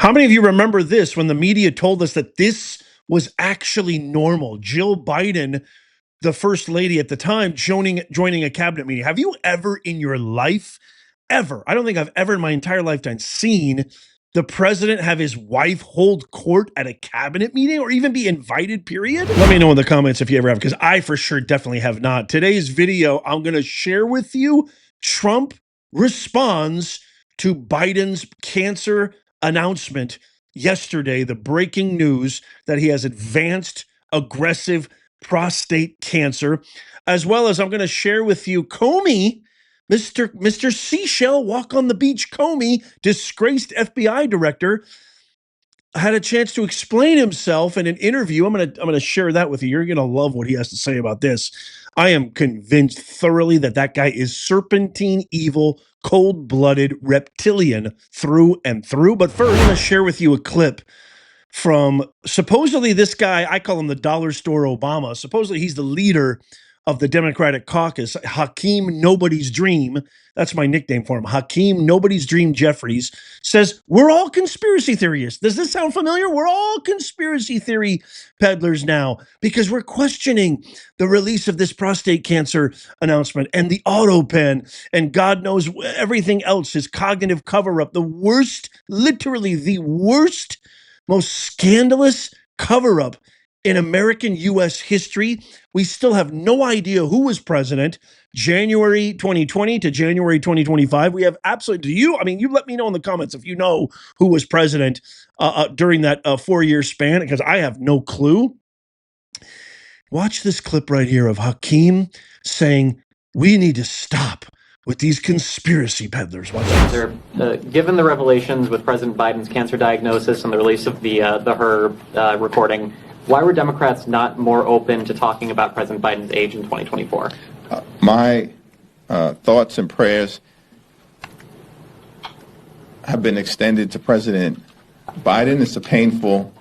How many of you remember this when the media told us that this was actually normal? Jill Biden, the first lady at the time, joining a cabinet meeting. Have you ever in your life, ever, I don't think I've ever in my entire lifetime seen the president have his wife hold court at a cabinet meeting or even be invited, period? Let me know in the comments if you ever have, because I for sure definitely have not. Today's video, I'm going to share with you Trump responds to Biden's cancer announcement yesterday, the breaking news that he has advanced aggressive prostate cancer, as well as I'm going to share with you Comey, Mr. Seashell, walk on the beach Comey, disgraced FBI director, had a chance to explain himself in an interview. I'm gonna share that with you. You're gonna love what he has to say about this. I am convinced thoroughly that guy is serpentine, evil, cold-blooded reptilian through and through. But first, I'm gonna share with you a clip from supposedly this guy. I call him the dollar store Obama. Supposedly he's the leader of the Democratic caucus, Hakeem Nobody's Dream. That's my nickname for him. Hakeem Nobody's Dream Jeffries says, we're all conspiracy theorists. Does this sound familiar? We're all conspiracy theory peddlers now because we're questioning the release of this prostate cancer announcement and the auto pen and God knows everything else, his cognitive cover-up, the worst, literally the worst, most scandalous cover-up in American U.S. history. We still have no idea who was president January 2020 to January 2025. We have absolutely, you let me know in the comments if you know who was president during that 4-year span, because I have no clue. Watch this clip right here of Hakeem saying, we need to stop with these conspiracy peddlers. Given the revelations with President Biden's cancer diagnosis and the release of the her recording, why were Democrats not more open to talking about President Biden's age in 2024? My thoughts and prayers have been extended to President Biden. It's a painful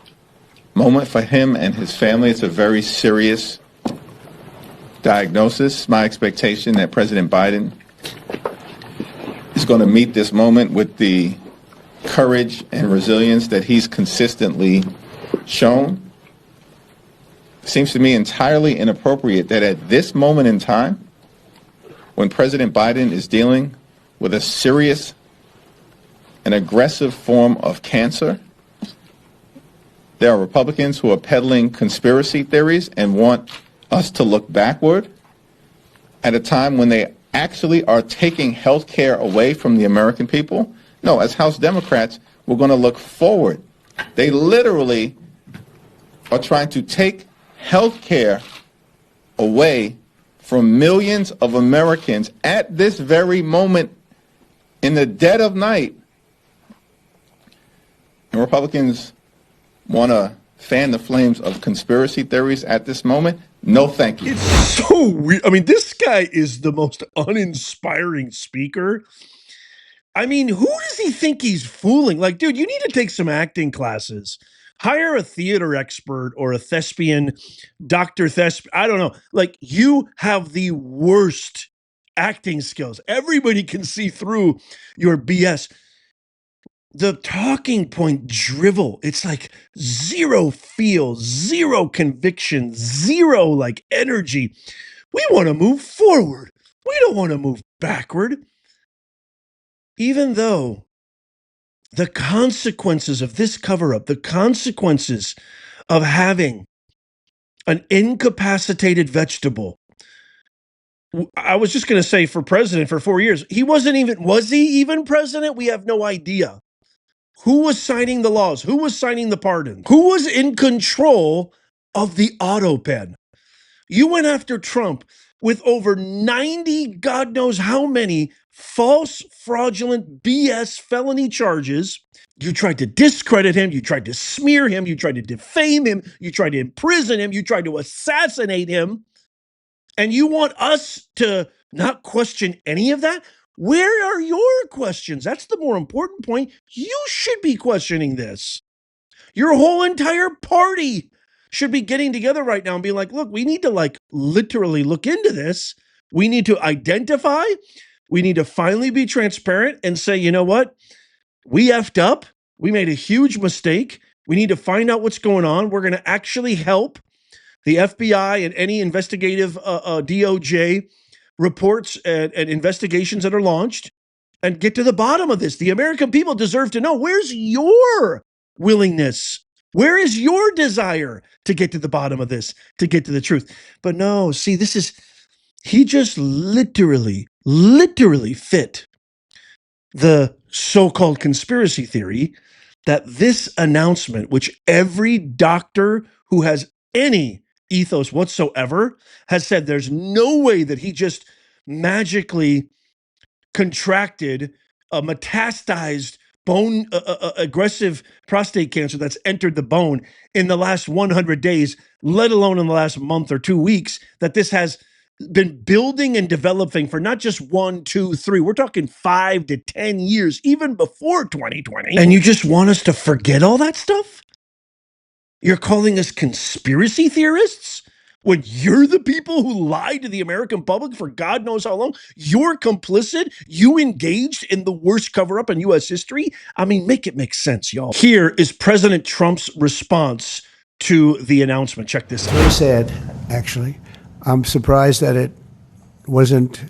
moment for him and his family. It's a very serious diagnosis. My expectation that President Biden is going to meet this moment with the courage and resilience that he's consistently shown. It seems to me entirely inappropriate that at this moment in time, when President Biden is dealing with a serious and aggressive form of cancer, there are Republicans who are peddling conspiracy theories and want us to look backward at a time when they actually are taking health care away from the American people. No, as House Democrats, we're going to look forward. They literally are trying to take health care away from millions of Americans at this very moment in the dead of night. And Republicans want to fan the flames of conspiracy theories at this moment. No, thank you. It's so weird. This guy is the most uninspiring speaker. Who does he think he's fooling? Like, dude, you need to take some acting classes. Hire a theater expert or a thespian, Dr. Thespian. I don't know. Like, you have the worst acting skills. Everybody can see through your BS. The talking point drivel, it's like zero feel, zero conviction, zero like energy. We want to move forward. We don't want to move backward. Even though the consequences of this cover-up, the consequences of having an incapacitated vegetable, I was just going to say for president for 4 years, was he even president? We have no idea. Who was signing the laws? Who was signing the pardon? Who was in control of the auto pen? You went after Trump with over 90, God knows how many, false, fraudulent, BS felony charges. You tried to discredit him. You tried to smear him. You tried to defame him. You tried to imprison him. You tried to assassinate him. And you want us to not question any of that? Where are your questions? That's the more important point. You should be questioning this. Your whole entire party should be getting together right now and be like, look, we need to literally look into this. We need to identify. We need to finally be transparent and say, you know what? We effed up. We made a huge mistake. We need to find out what's going on. We're going to actually help the FBI and any investigative DOJ reports and investigations that are launched and get to the bottom of this. The American people deserve to know, where's your willingness? Where is your desire to get to the bottom of this, to get to the truth? But no, see, he just literally fit the so-called conspiracy theory that this announcement, which every doctor who has any ethos whatsoever has said there's no way that he just magically contracted a metastasized bone aggressive prostate cancer that's entered the bone in the last 100 days, let alone in the last month or 2 weeks, that this has been building and developing for not just 1, 2, 3, we're talking 5 to 10 years, even before 2020. And you just want us to forget all that stuff? You're calling us conspiracy theorists? When you're the people who lied to the American public for God knows how long? You're complicit? You engaged in the worst cover-up in U.S. history? I mean, make it make sense, y'all. Here is President Trump's response to the announcement. Check this out. Very sad, actually. I'm surprised that it wasn't,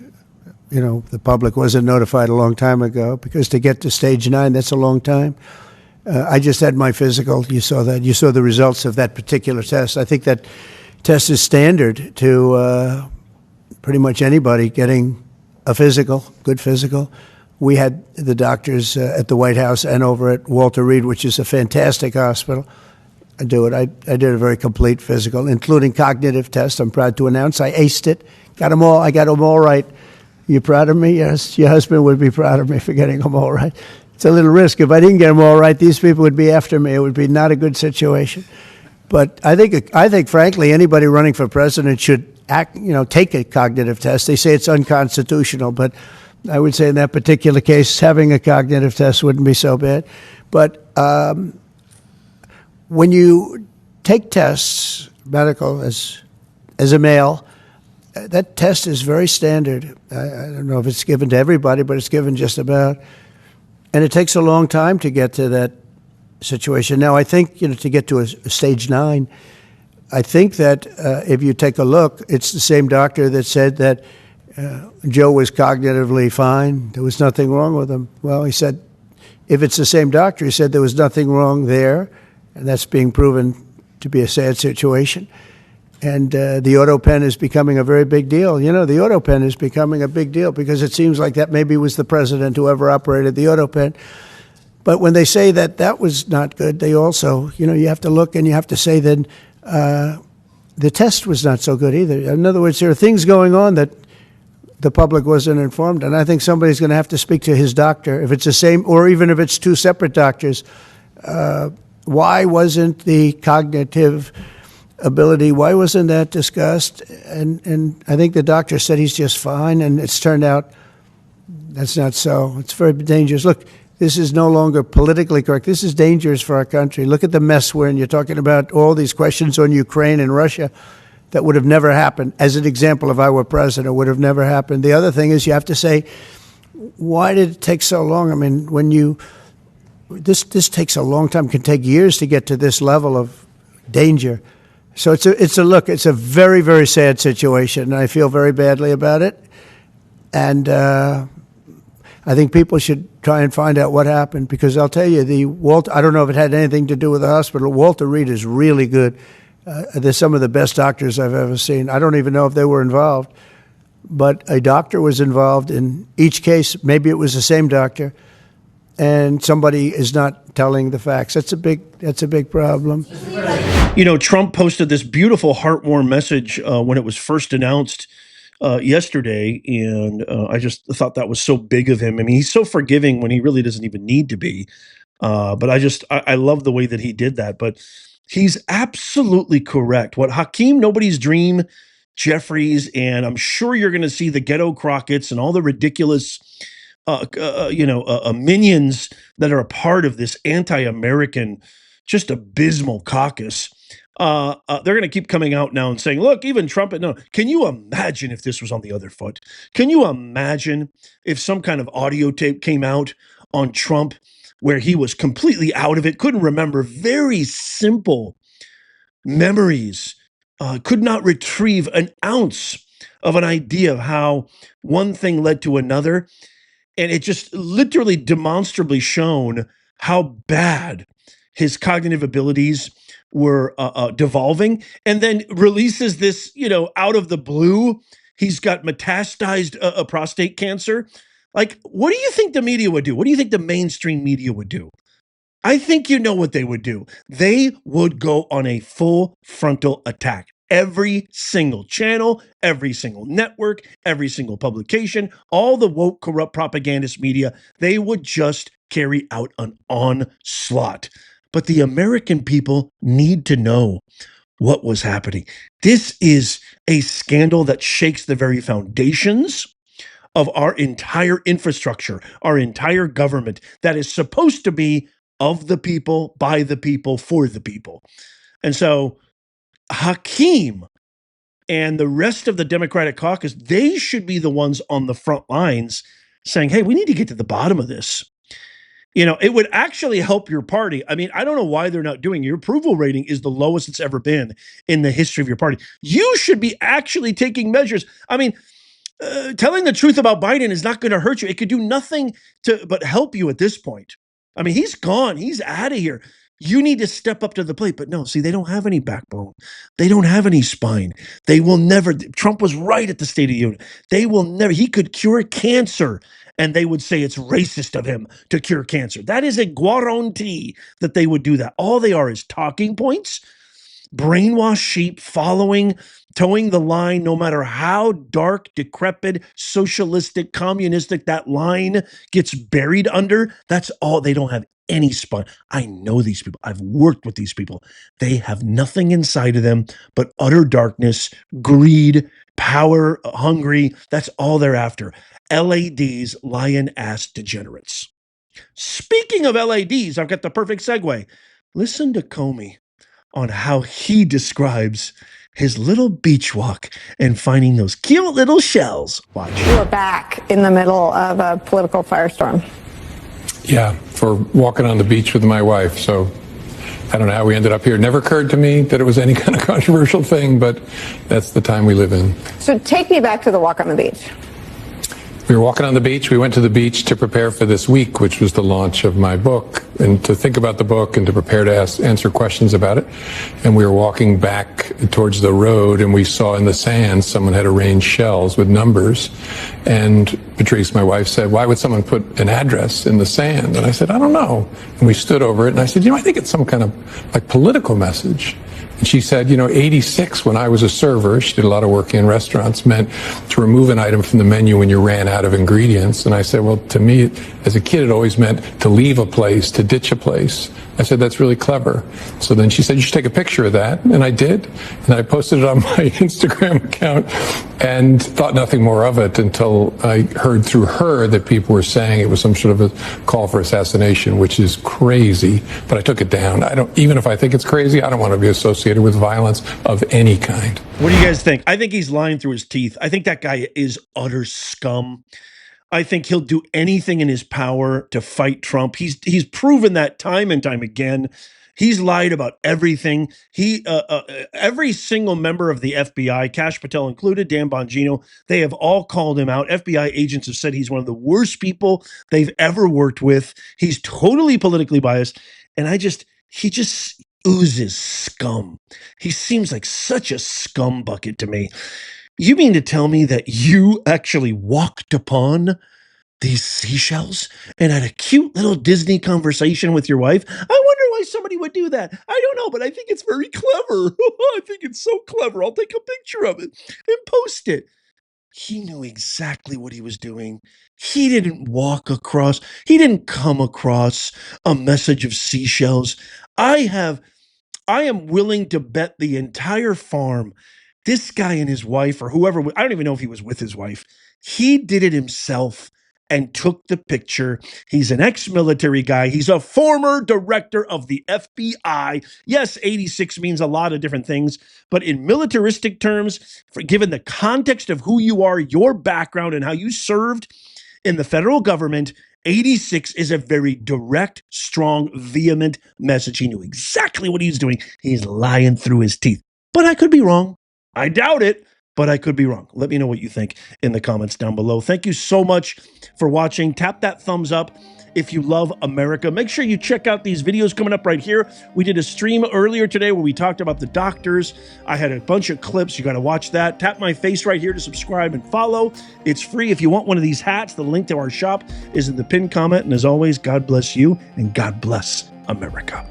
the public wasn't notified a long time ago, because to get to stage 9, that's a long time. I just had my physical. You saw that. You saw the results of that particular test. I think that test is standard to pretty much anybody getting a physical, good physical. We had the doctors at the White House and over at Walter Reed, which is a fantastic hospital, do it. I did a very complete physical, including cognitive tests. I'm proud to announce I aced it. Got them all. I got them all right. You proud of me? Yes. Your husband would be proud of me for getting them all right. It's a little risk. If I didn't get them all right, these people would be after me. It would be not a good situation. But I think, frankly, anybody running for president should take a cognitive test. They say it's unconstitutional, but I would say in that particular case, having a cognitive test wouldn't be so bad. But when you take tests, medical, as a male, that test is very standard. I don't know if it's given to everybody, but it's given just about. And it takes a long time to get to that situation. Now, I think, to get to a stage 9, I think that if you take a look, it's the same doctor that said that Joe was cognitively fine. There was nothing wrong with him. Well, he said, if it's the same doctor, he said there was nothing wrong there, and that's being proven to be a sad situation. And the auto pen is becoming a very big deal. The auto pen is becoming a big deal because it seems like that maybe was the president who ever operated the auto pen. But when they say that that was not good, they also, you have to look and you have to say then the test was not so good either. In other words, there are things going on that the public wasn't informed. And I think somebody's going to have to speak to his doctor, if it's the same, or even if it's 2 separate doctors. Why wasn't the cognitive ability, why wasn't that discussed? And I think the doctor said he's just fine, and it's turned out that's not so. It's very dangerous. Look, this is no longer politically correct. This is dangerous for our country. Look at the mess we're in. You're talking about all these questions on Ukraine and Russia that would have never happened. As an example, if I were president, would have never happened. The other thing is you have to say, why did it take so long? I mean, this takes a long time. It can take years to get to this level of danger. So it's a very, very sad situation, and I feel very badly about it. And I think people should try and find out what happened, because I'll tell you, I don't know if it had anything to do with the hospital. Walter Reed is really good. They're some of the best doctors I've ever seen. I don't even know if they were involved, but a doctor was involved in each case. Maybe it was the same doctor, and somebody is not telling the facts. That's a big problem. Trump posted this beautiful heartwarming message when it was first announced yesterday, and I just thought that was so big of him. I mean, he's so forgiving when he really doesn't even need to be. But I love the way that he did that. But he's absolutely correct. What Hakeem Nobody's Dream, Jeffries, and I'm sure you're going to see the Ghetto Crockett's and all the ridiculous minions that are a part of this anti-American, just abysmal caucus. They're going to keep coming out now and saying, look, even Trump. No, can you imagine if this was on the other foot? Can you imagine if some kind of audio tape came out on Trump where he was completely out of it, couldn't remember very simple memories, could not retrieve an ounce of an idea of how one thing led to another. And it just literally demonstrably shown how bad his cognitive abilities were devolving. And then releases this, out of the blue, he's got metastasized prostate cancer. Like, what do you think the media would do? What do you think the mainstream media would do? I think you know what they would do. They would go on a full frontal attack. Every single channel, every single network, every single publication, all the woke, corrupt propagandist media, they would just carry out an onslaught. But the American people need to know what was happening. This is a scandal that shakes the very foundations of our entire infrastructure, our entire government that is supposed to be of the people, by the people, for the people. And so Hakeem and the rest of the Democratic caucus, they should be the ones on the front lines saying, hey, we need to get to the bottom of this. It would actually help your party. I mean, I don't know why they're not doing it. Your approval rating is the lowest it's ever been in the history of your party. You should be actually taking measures. I mean, telling the truth about Biden is not going to hurt you. It could do nothing but help you at this point. I mean, he's gone. He's out of here. You need to step up to the plate. But no, see, they don't have any backbone. They don't have any spine. They will never. Trump was right at the State of the Union. They will never. He could cure cancer, and they would say it's racist of him to cure cancer. That is a guarantee that they would do that. All they are is talking points, brainwashed sheep towing the line, no matter how dark, decrepit, socialistic, communistic that line gets buried under. That's all. They don't have any spine. I know these people. I've worked with these people. They have nothing inside of them but utter darkness, greed, power, hungry. That's all they're after. LADs, lion-ass degenerates. Speaking of LADs, I've got the perfect segue. Listen to Comey on how he describes his little beach walk and finding those cute little shells. Watch. You were back in the middle of a political firestorm. Yeah, for walking on the beach with my wife. So I don't know how we ended up here. It never occurred to me that it was any kind of controversial thing, but that's the time we live in. So take me back to the walk on the beach. We were walking on the beach. We went to the beach to prepare for this week, which was the launch of my book, and to think about the book and to prepare to answer questions about it. And we were walking back towards the road, and we saw in the sand someone had arranged shells with numbers. And Patrice, my wife, said, why would someone put an address in the sand? And I said, I don't know. And we stood over it, and I said, I think it's some kind of like political message. And she said, 86, when I was a server, she did a lot of work in restaurants, meant to remove an item from the menu when you ran out of ingredients. And I said, well, to me, as a kid, it always meant to leave a place, to ditch a place. I said, that's really clever. So then she said, you should take a picture of that. And I did. And I posted it on my Instagram account and thought nothing more of it until I heard through her that people were saying it was some sort of a call for assassination, which is crazy. But I took it down. Even if I think it's crazy, I don't want to be associated with violence of any kind. What do you guys think? I think he's lying through his teeth. I think that guy is utter scum. I think he'll do anything in his power to fight Trump. He's proven that time and time again. He's lied about everything. Every single member of the FBI, Kash Patel included, Dan Bongino, they have all called him out. FBI agents have said he's one of the worst people they've ever worked with. He's totally politically biased. And he just oozes scum. He seems like such a scum bucket to me. You mean to tell me that you actually walked upon these seashells and had a cute little Disney conversation with your wife? I wonder why somebody would do that. I don't know, but I think it's very clever. I think it's so clever. I'll take a picture of it and post it. He knew exactly what he was doing. He didn't come across a message of seashells. I am willing to bet the entire farm, this guy and his wife, or whoever, I don't even know if he was with his wife, he did it himself and took the picture. He's an ex-military guy. He's a former director of the FBI. Yes, 86 means a lot of different things, but in militaristic terms, given the context of who you are, your background, and how you served in the federal government, 86 is a very direct, strong, vehement message. He knew exactly what he's doing. He's lying through his teeth. But I could be wrong. I doubt it, but I could be wrong. Let me know what you think in the comments down below. Thank you so much for watching. Tap that thumbs up if you love America. Make sure you check out these videos coming up right here. We did a stream earlier today where we talked about the doctors. I had a bunch of clips. You got to watch that. Tap my face right here to subscribe and follow. It's free. If you want one of these hats, the link to our shop is in the pinned comment. And as always, God bless you and God bless America.